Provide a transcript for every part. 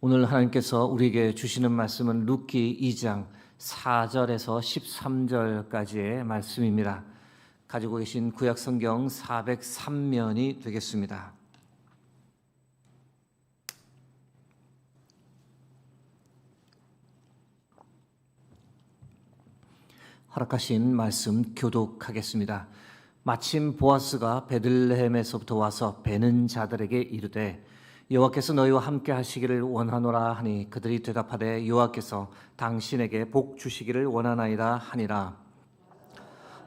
오늘 하나님께서 우리에게 주시는 말씀은 룻기 2장 4절에서 13절까지의 말씀입니다. 가지고 계신 구약성경 403면이 되겠습니다. 허락하신 말씀 교독하겠습니다. 마침 보아스가 베들레헴에서부터 와서 베는 자들에게 이르되 여호와께서 너희와 함께 하시기를 원하노라 하니 그들이 대답하되 여호와께서 당신에게 복 주시기를 원하나이다 하니라.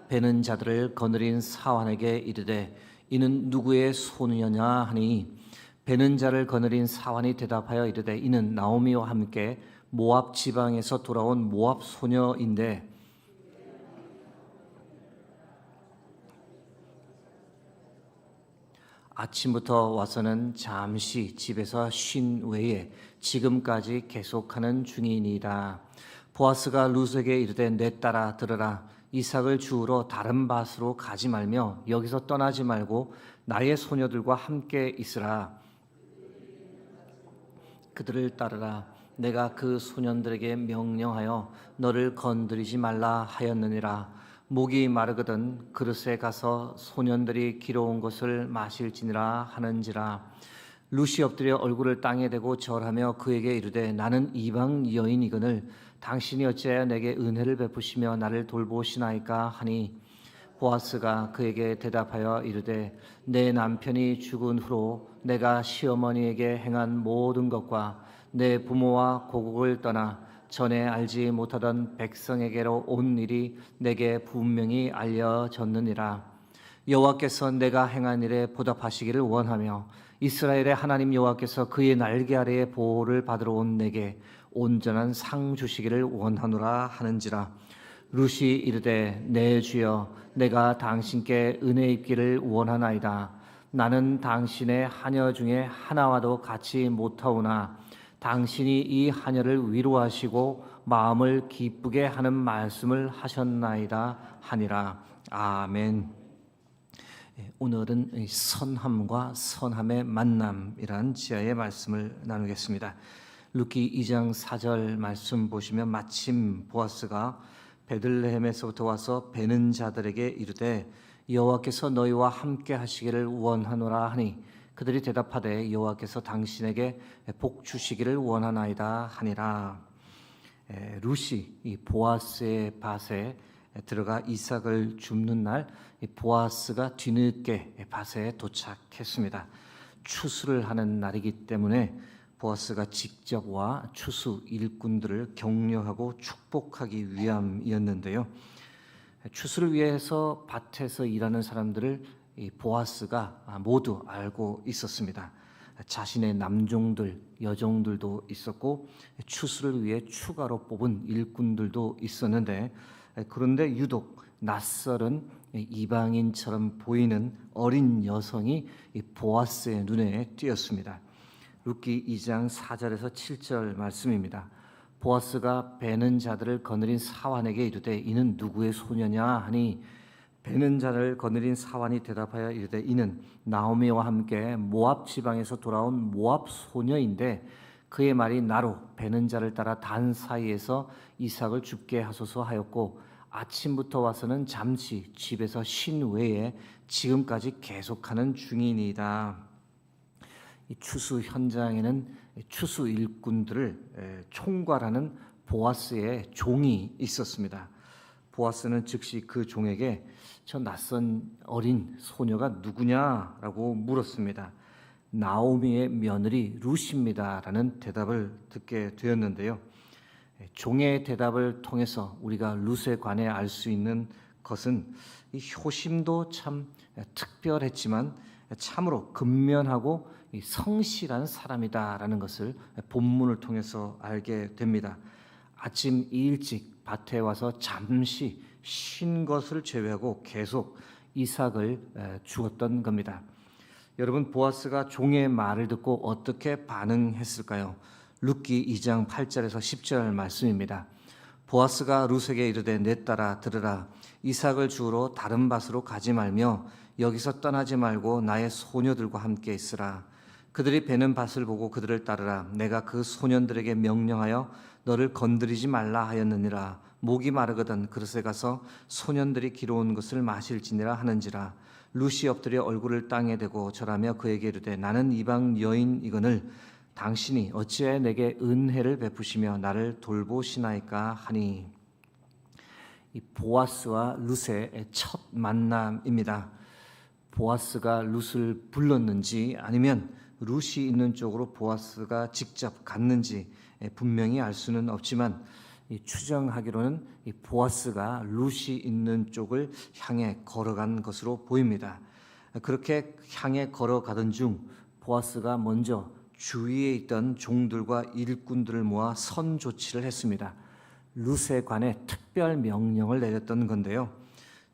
베는 자들을 거느린 사환에게 이르되 이는 누구의 소녀냐 하니 베는 자를 거느린 사환이 대답하여 이르되 이는 나오미와 함께 모압 지방에서 돌아온 모압 소녀인데 아침부터 와서는 잠시 집에서 쉰 외에 지금까지 계속하는 중이니이다. 보아스가 룻에게 이르되 내 딸아 들으라. 이삭을 주우러 다른 밭으로 가지 말며 여기서 떠나지 말고 나의 소녀들과 함께 있으라. 그들을 따르라. 내가 그 소년들에게 명령하여 너를 건드리지 말라 하였느니라. 목이 마르거든 그릇에 가서 소년들이 기러온 것을 마실지니라 하는지라. 룻이 엎드려 얼굴을 땅에 대고 절하며 그에게 이르되 나는 이방 여인이거늘 당신이 어찌하여 내게 은혜를 베푸시며 나를 돌보시나이까 하니 보아스가 그에게 대답하여 이르되 내 남편이 죽은 후로 내가 시어머니에게 행한 모든 것과 내 부모와 고국을 떠나 전에 알지 못하던 백성에게로 온 일이 내게 분명히 알려졌느니라. 여호와께서 내가 행한 일에 보답하시기를 원하며 이스라엘의 하나님 여호와께서 그의 날개 아래에 보호를 받으러 온 내게 온전한 상 주시기를 원하노라 하는지라. 룻이 이르되 내 주여 내가 당신께 은혜 입기를 원하나이다. 나는 당신의 하녀 중에 하나와도 같이 못하오나 당신이 이 하녀를 위로하시고 마음을 기쁘게 하는 말씀을 하셨나이다 하니라. 아멘. 오늘은 선함과 선함의 만남이란 지하의 말씀을 나누겠습니다. 룻기 2장 4절 말씀 보시면 마침 보아스가 베들레헴에서부터 와서 베는 자들에게 이르되 여호와께서 너희와 함께 하시기를 원하노라 하니 그들이 대답하되 여호와께서 당신에게 복 주시기를 원하나이다 하니라. 룻이 이 보아스의 밭에 들어가 이삭을 줍는 날 보아스가 뒤늦게 밭에 도착했습니다. 추수를 하는 날이기 때문에 보아스가 직접 와 추수 일꾼들을 격려하고 축복하기 위함이었는데요. 추수를 위해서 밭에서 일하는 사람들을 이 보아스가 모두 알고 있었습니다. 자신의 남종들, 여종들도 있었고 추수를 위해 추가로 뽑은 일꾼들도 있었는데 그런데 유독 낯설은 이방인처럼 보이는 어린 여성이 이 보아스의 눈에 띄었습니다. 룻기 2장 4절에서 7절 말씀입니다. 보아스가 베는 자들을 거느린 사환에게 이르되 이는 누구의 소녀냐 하니 베는 자를 거느린 사환이 대답하여 이르되 이는 나오미와 함께 모압 지방에서 돌아온 모압 소녀인데 그의 말이 나로 베는 자를 따라 단 사이에서 이삭을 줍게 하소서 하였고 아침부터 와서는 잠시 집에서 쉰 외에 지금까지 계속하는 중이니이다. 이 추수 현장에는 추수 일꾼들을 총괄하는 보아스의 종이 있었습니다. 보아스는 즉시 그 종에게 저 낯선 어린 소녀가 누구냐라고 물었습니다. 나오미의 며느리 룻입니다 라는 대답을 듣게 되었는데요. 종의 대답을 통해서 우리가 룻에 관해 알 수 있는 것은 이 효심도 참 특별했지만 참으로 근면하고 성실한 사람이다라는 것을 본문을 통해서 알게 됩니다. 아침 일찍 밭에 와서 잠시 쉰 것을 제외하고 계속 이삭을 주었던 겁니다. 여러분, 보아스가 종의 말을 듣고 어떻게 반응했을까요? 룻기 2장 8절에서 10절 말씀입니다. 보아스가 룻에게 이르되 내 딸아 들으라. 이삭을 주우러 다른 밭으로 가지 말며 여기서 떠나지 말고 나의 소녀들과 함께 있으라. 그들이 베는 밭을 보고 그들을 따르라. 내가 그 소년들에게 명령하여 너를 건드리지 말라 하였느니라. 목이 마르거든 그릇에 가서 소년들이 기러온 것을 마실지니라 하는지라. 룻이 엎드려 얼굴을 땅에 대고 절하며 그에게 이르되 나는 이방 여인이거늘 당신이 어찌하여 내게 은혜를 베푸시며 나를 돌보시나이까 하니. 이 보아스와 룻의 첫 만남입니다. 보아스가 룻을 불렀는지 아니면 룻이 있는 쪽으로 보아스가 직접 갔는지 분명히 알 수는 없지만 추정하기로는 이 보아스가 룻이 있는 쪽을 향해 걸어간 것으로 보입니다. 그렇게 향해 걸어가던 중 보아스가 먼저 주위에 있던 종들과 일꾼들을 모아 선 조치를 했습니다. 룻에 관해 특별 명령을 내렸던 건데요.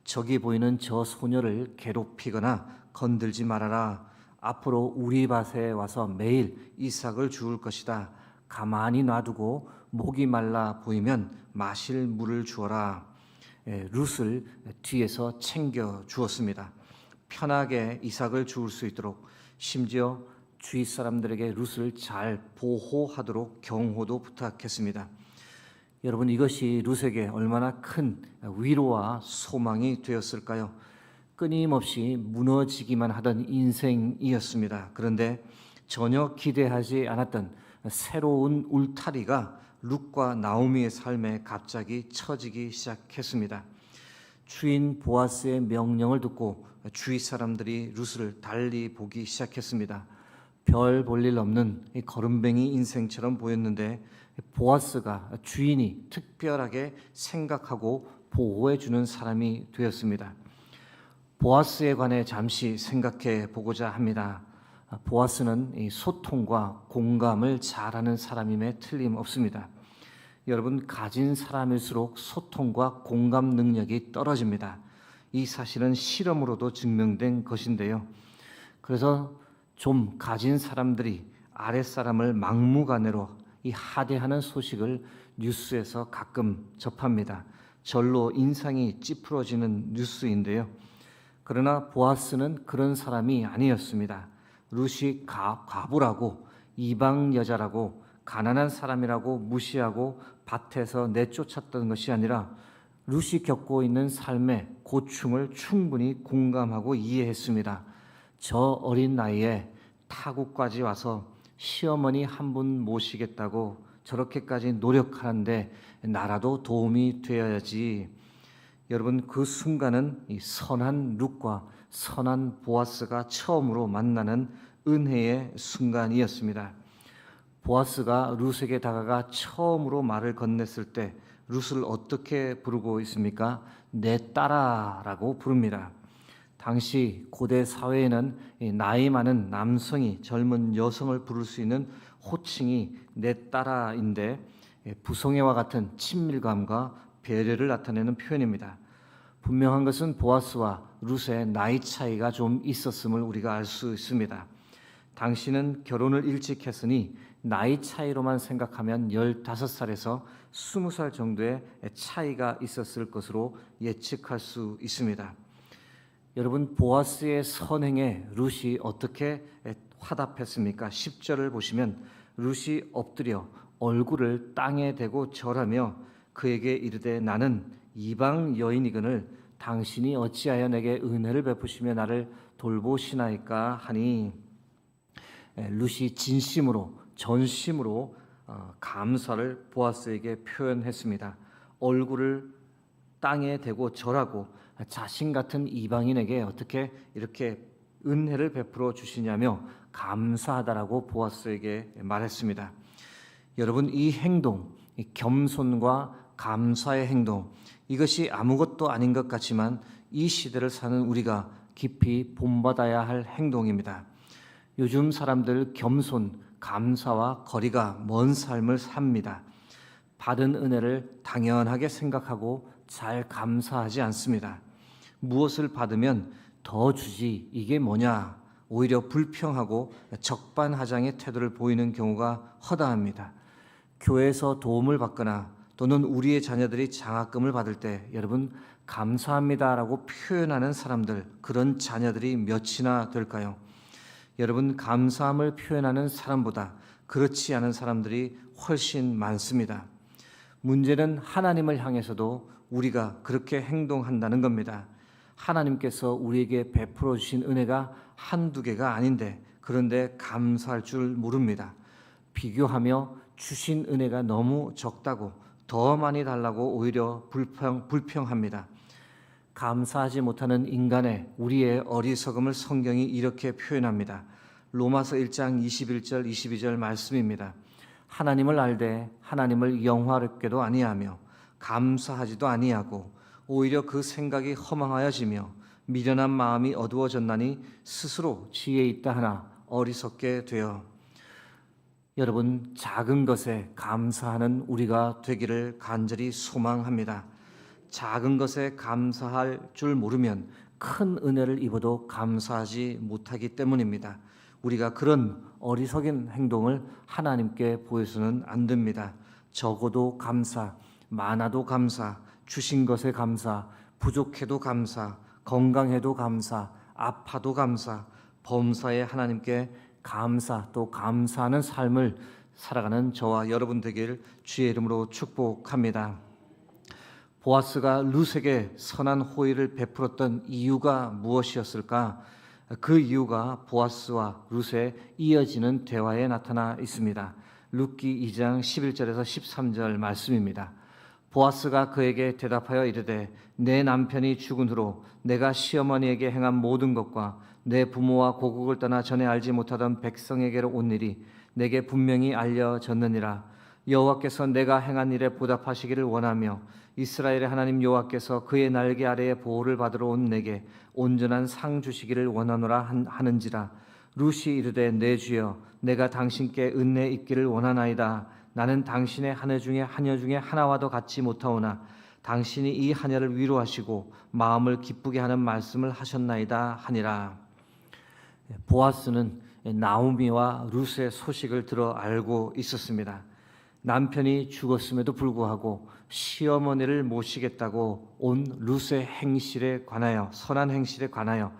저기 보이는 저 소녀를 괴롭히거나 건들지 말아라. 앞으로 우리 밭에 와서 매일 이삭을 주울 것이다. 가만히 놔두고 목이 말라 보이면 마실 물을 주어라. 룻을 뒤에서 챙겨 주었습니다. 편하게 이삭을 주울 수 있도록, 심지어 주위 사람들에게 룻을 잘 보호하도록 경호도 부탁했습니다. 여러분, 이것이 룻에게 얼마나 큰 위로와 소망이 되었을까요? 끊임없이 무너지기만 하던 인생이었습니다. 그런데 전혀 기대하지 않았던 새로운 울타리가 룻과 나오미의 삶에 갑자기 쳐지기 시작했습니다. 주인 보아스의 명령을 듣고 주위 사람들이 룻을 달리 보기 시작했습니다. 별 볼 일 없는 거름뱅이 인생처럼 보였는데 보아스가 주인이 특별하게 생각하고 보호해 주는 사람이 되었습니다. 보아스에 관해 잠시 생각해 보고자 합니다. 보아스는 소통과 공감을 잘하는 사람임에 틀림없습니다. 여러분, 가진 사람일수록 소통과 공감 능력이 떨어집니다. 이 사실은 실험으로도 증명된 것인데요. 그래서 좀 가진 사람들이 아랫사람을 막무가내로 이 하대하는 소식을 뉴스에서 가끔 접합니다. 절로 인상이 찌푸러지는 뉴스인데요. 그러나 보아스는 그런 사람이 아니었습니다. 룻이 과부라고, 이방 여자라고, 가난한 사람이라고 무시하고 밭에서 내쫓았던 것이 아니라 룻이 겪고 있는 삶의 고충을 충분히 공감하고 이해했습니다. 저 어린 나이에 타국까지 와서 시어머니 한 분 모시겠다고 저렇게까지 노력하는데 나라도 도움이 되어야지. 여러분, 그 순간은 이 선한 룻과 선한 보아스가 처음으로 만나는 은혜의 순간이었습니다. 보아스가 룻에게 다가가 처음으로 말을 건넸을 때 룻을 어떻게 부르고 있습니까? 내 딸아라고 부릅니다. 당시 고대 사회에는 나이 많은 남성이 젊은 여성을 부를 수 있는 호칭이 내 딸아인데 부성애와 같은 친밀감과 배려를 나타내는 표현입니다. 분명한 것은 보아스와 룻의 나이 차이가 좀 있었음을 우리가 알 수 있습니다. 당신은 결혼을 일찍 했으니 나이 차이로만 생각하면 15살에서 20살 정도의 차이가 있었을 것으로 예측할 수 있습니다. 여러분, 보아스의 선행에 룻이 어떻게 화답했습니까? 10절을 보시면 룻이 엎드려 얼굴을 땅에 대고 절하며 그에게 이르되 나는 이방 여인이거늘 당신이 어찌하여 내게 은혜를 베푸시며 나를 돌보시나이까 하니. 룻이 진심으로 전심으로 감사를 보아스에게 표현했습니다. 얼굴을 땅에 대고 절하고 자신 같은 이방인에게 어떻게 이렇게 은혜를 베풀어 주시냐며 감사하다라고 보아스에게 말했습니다. 여러분, 이 행동, 이 겸손과 감사의 행동, 이것이 아무것도 아닌 것 같지만 이 시대를 사는 우리가 깊이 본받아야 할 행동입니다. 요즘 사람들 겸손, 감사와 거리가 먼 삶을 삽니다. 받은 은혜를 당연하게 생각하고 잘 감사하지 않습니다. 무엇을 받으면 더 주지 이게 뭐냐, 오히려 불평하고 적반하장의 태도를 보이는 경우가 허다합니다. 교회에서 도움을 받거나 또는 우리의 자녀들이 장학금을 받을 때 여러분 감사합니다라고 표현하는 사람들, 그런 자녀들이 몇이나 될까요? 여러분, 감사함을 표현하는 사람보다 그렇지 않은 사람들이 훨씬 많습니다. 문제는 하나님을 향해서도 우리가 그렇게 행동한다는 겁니다. 하나님께서 우리에게 베풀어 주신 은혜가 한두 개가 아닌데, 그런데 감사할 줄 모릅니다. 비교하며 주신 은혜가 너무 적다고 더 많이 달라고 오히려 불평합니다. 감사하지 못하는 인간의 우리의 어리석음을 성경이 이렇게 표현합니다. 로마서 1장 21절 22절 말씀입니다. 하나님을 알되 하나님을 영화롭게도 아니하며 감사하지도 아니하고 오히려 그 생각이 허망하여지며 미련한 마음이 어두워졌나니 스스로 지혜 있다 하나 어리석게 되어. 여러분, 작은 것에 감사하는 우리가 되기를 간절히 소망합니다. 작은 것에 감사할 줄 모르면 큰 은혜를 입어도 감사하지 못하기 때문입니다. 우리가 그런 어리석은 행동을 하나님께 보여서는 안 됩니다. 적어도 감사, 많아도 감사, 주신 것에 감사, 부족해도 감사, 건강해도 감사, 아파도 감사, 범사에 하나님께 감사, 또 감사하는 삶을 살아가는 저와 여러분 되길 주의 이름으로 축복합니다. 보아스가 룻에게 선한 호의를 베풀었던 이유가 무엇이었을까? 그 이유가 보아스와 룻의 이어지는 대화에 나타나 있습니다. 룻기 2장 11절에서 13절 말씀입니다. 보아스가 그에게 대답하여 이르되 내 남편이 죽은 후로 내가 시어머니에게 행한 모든 것과 내 부모와 고국을 떠나 전에 알지 못하던 백성에게로 온 일이 내게 분명히 알려졌느니라. 여호와께서 내가 행한 일에 보답하시기를 원하며 이스라엘의 하나님 여호와께서 그의 날개 아래에 보호를 받으러 온 내게 온전한 상 주시기를 원하노라 하는지라. 룻이 이르되 내 주여 내가 당신께 은혜 입기를 원하나이다. 나는 당신의 하녀 중에 하나와도 같지 못하오나 당신이 이 하녀를 위로하시고 마음을 기쁘게 하는 말씀을 하셨나이다 하니라. 보아스는 나오미와 룻의 소식을 들어 알고 있었습니다. 남편이 죽었음에도 불구하고 시어머니를 모시겠다고 온 룻의 행실에 관하여, 선한 행실에 관하여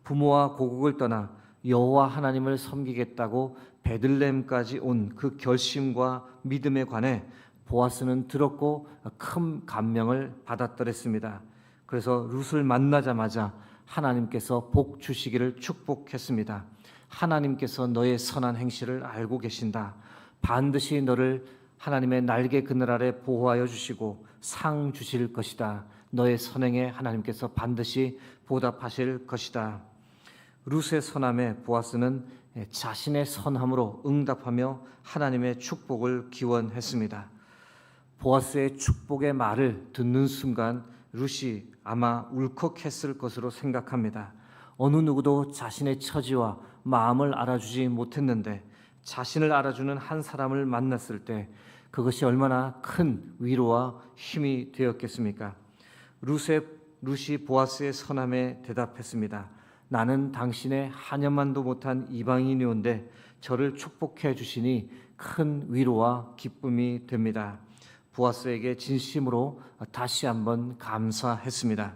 부모와 고국을 떠나 여호와 하나님을 섬기겠다고 베들레헴까지 온 그 결심과 믿음에 관해 보아스는 들었고 큰 감명을 받았더랬습니다. 그래서 룻을 만나자마자 하나님께서 복 주시기를 축복했습니다. 하나님께서 너의 선한 행실을 알고 계신다. 반드시 너를 하나님의 날개 그늘 아래 보호하여 주시고 상 주실 것이다. 너의 선행에 하나님께서 반드시 보답하실 것이다. 룻의 선함에 보아스는 자신의 선함으로 응답하며 하나님의 축복을 기원했습니다. 보아스의 축복의 말을 듣는 순간 룻이 아마 울컥했을 것으로 생각합니다. 어느 누구도 자신의 처지와 마음을 알아주지 못했는데 자신을 알아주는 한 사람을 만났을 때 그것이 얼마나 큰 위로와 힘이 되었겠습니까? 룻이 보아스의 선함에 대답했습니다. 나는 당신의 하녀만도 못한 이방인이온데 저를 축복해 주시니 큰 위로와 기쁨이 됩니다. 보아스에게 진심으로 다시 한번 감사했습니다.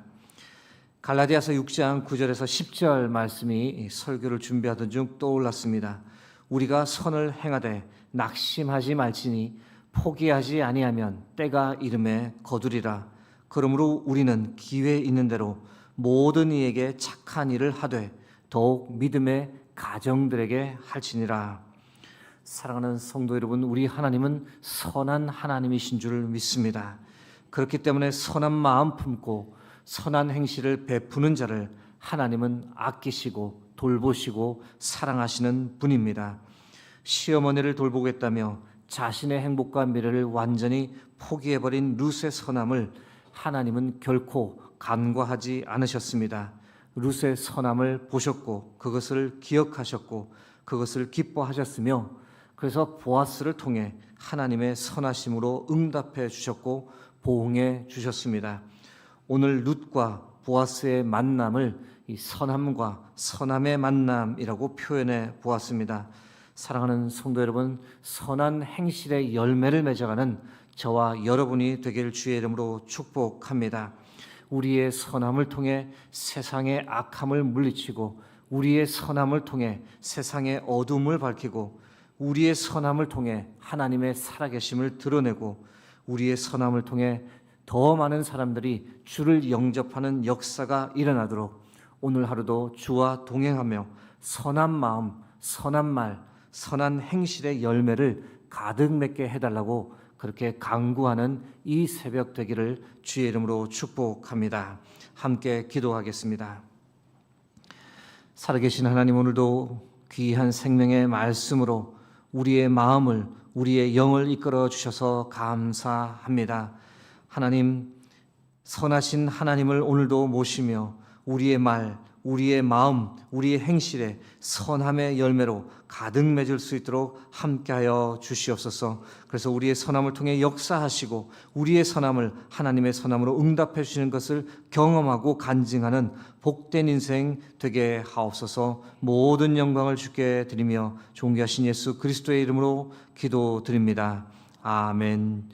갈라디아서 6장 9절에서 10절 말씀이 설교를 준비하던 중 떠올랐습니다. 우리가 선을 행하되 낙심하지 말지니 포기하지 아니하면 때가 이름에 거두리라. 그러므로 우리는 기회 있는 대로 모든 이에게 착한 일을 하되 더욱 믿음의 가정들에게 할지니라. 사랑하는 성도 여러분, 우리 하나님은 선한 하나님이신 줄 믿습니다. 그렇기 때문에 선한 마음 품고 선한 행실을 베푸는 자를 하나님은 아끼시고 돌보시고 사랑하시는 분입니다. 시어머니를 돌보겠다며 자신의 행복과 미래를 완전히 포기해버린 룻의 선함을 하나님은 결코 간과하지 않으셨습니다. 룻의 선함을 보셨고 그것을 기억하셨고 그것을 기뻐하셨으며 그래서 보아스를 통해 하나님의 선하심으로 응답해 주셨고 보응해 주셨습니다. 오늘 룻과 보아스의 만남을 이 선함과 선함의 만남이라고 표현해 보았습니다. 사랑하는 성도 여러분, 선한 행실의 열매를 맺어가는 저와 여러분이 되길 주의 이름으로 축복합니다. 우리의 선함을 통해 세상의 악함을 물리치고 우리의 선함을 통해 세상의 어둠을 밝히고 우리의 선함을 통해 하나님의 살아계심을 드러내고 우리의 선함을 통해 더 많은 사람들이 주를 영접하는 역사가 일어나도록 오늘 하루도 주와 동행하며 선한 마음, 선한 말, 선한 행실의 열매를 가득 맺게 해달라고 그렇게 간구하는 이 새벽 되기를 주의 이름으로 축복합니다. 함께 기도하겠습니다. 살아계신 하나님, 오늘도 귀한 생명의 말씀으로 우리의 마음을, 우리의 영을 이끌어 주셔서 감사합니다. 하나님, 선하신 하나님을 오늘도 모시며 우리의 말, 우리의 마음, 우리의 행실에 선함의 열매로 가득 맺을 수 있도록 함께하여 주시옵소서. 그래서 우리의 선함을 통해 역사하시고 우리의 선함을 하나님의 선함으로 응답해 주시는 것을 경험하고 간증하는 복된 인생 되게 하옵소서. 모든 영광을 주께 드리며 존귀하신 예수 그리스도의 이름으로 기도드립니다. 아멘.